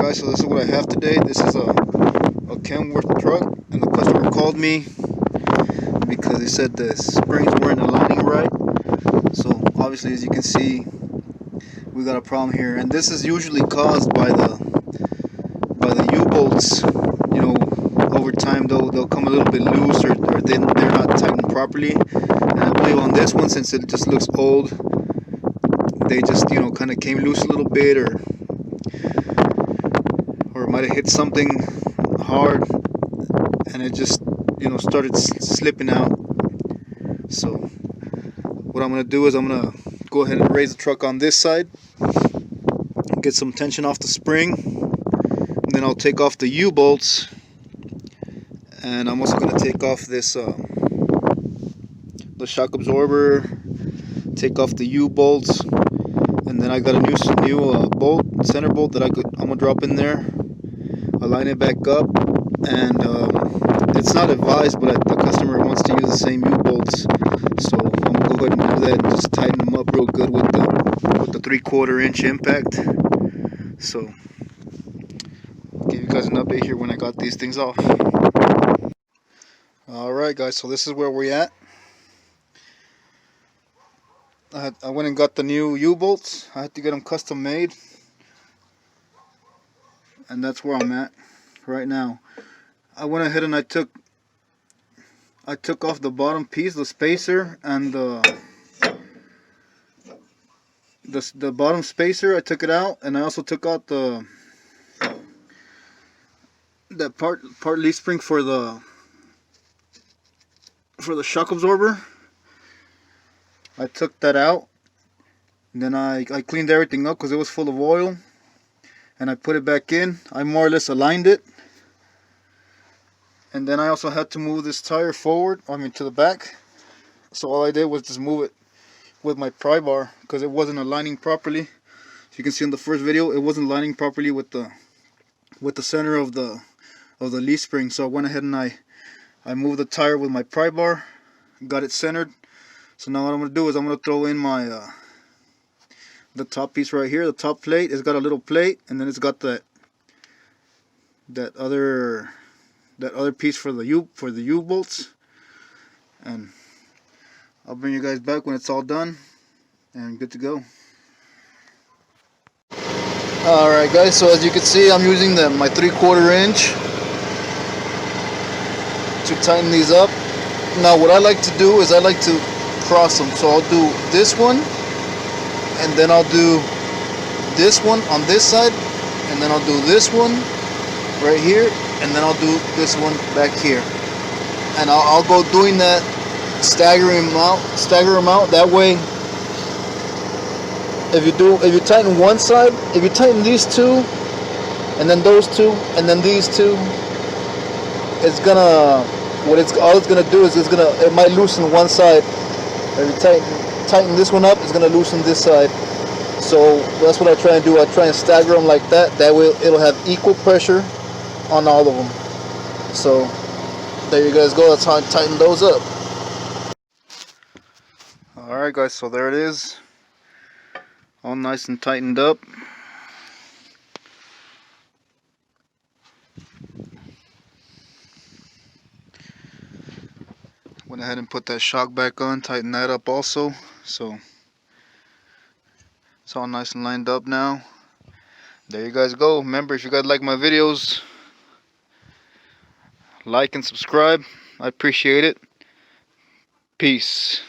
guys, so this is what I have today. This is a Kenworth truck, and the customer called me because he said the springs weren't aligning right. So obviously, as you can see, we got a problem here, and this is usually caused by the U-bolts. You know, over time they'll come a little bit loose, or they're not tightened properly. And I believe on this one, since it just looks old, they just kind of came loose a little bit, or might have hit something hard, and it just started slipping out. So what I'm gonna do is I'm gonna go ahead and raise the truck on this side, get some tension off the spring, and then I'll take off the U-bolts, and I'm also gonna take off this the shock absorber, take off the U-bolts, and then I got a new bolt, center bolt, that I'm gonna drop in there, align it back up, and it's not advised, but the customer wants to use the same U-bolts, so I'm gonna go ahead and do that and just tighten them up real good with the 3/4 inch impact. So I'll give you guys an update here when I got these things off. Alright guys, so this is where we're at. I went and got the new U-bolts. I had to get them custom made, and that's where I'm at right now. I went ahead and I took off the bottom piece, the spacer, and the bottom spacer. I took it out, and I also took out that part leaf spring for the shock absorber. I took that out, and then I cleaned everything up because it was full of oil, and I put it back in. I more or less aligned it, and then I also had to move this tire forward, to the back. So all I did was just move it with my pry bar because it wasn't aligning properly. As you can see in the first video, it wasn't aligning properly with the center of the leaf spring. So I went ahead and I moved the tire with my pry bar, got it centered. So now what I'm going to do is I'm going to throw in my the top piece right here. The top plate, it's got a little plate, and then it's got that other piece for the U-bolts. And I'll bring you guys back when it's all done and good to go. Alright guys, so as you can see, I'm using my 3/4 inch to tighten these up. Now what I like to do is I like to cross them. So I'll do this one, and then I'll do this one on this side, and then I'll do this one right here, and then I'll do this one back here. And I'll go doing that, stagger them out. That way, if you tighten one side, if you tighten these two, and then those two, and then these two, it's gonna, all it's gonna do is it might loosen one side. If you tighten this one up, it's gonna loosen this side. So that's what I try and do. I try and stagger them like that. That way it'll have equal pressure on all of them. So there you guys go. That's how I tighten those up. Alright guys, so there it is, all nice and tightened up. Went ahead and put that shock back on, tighten that up also. So it's all nice and lined up now. There you guys go. Remember, if you guys like my videos, like and subscribe. I appreciate it. Peace.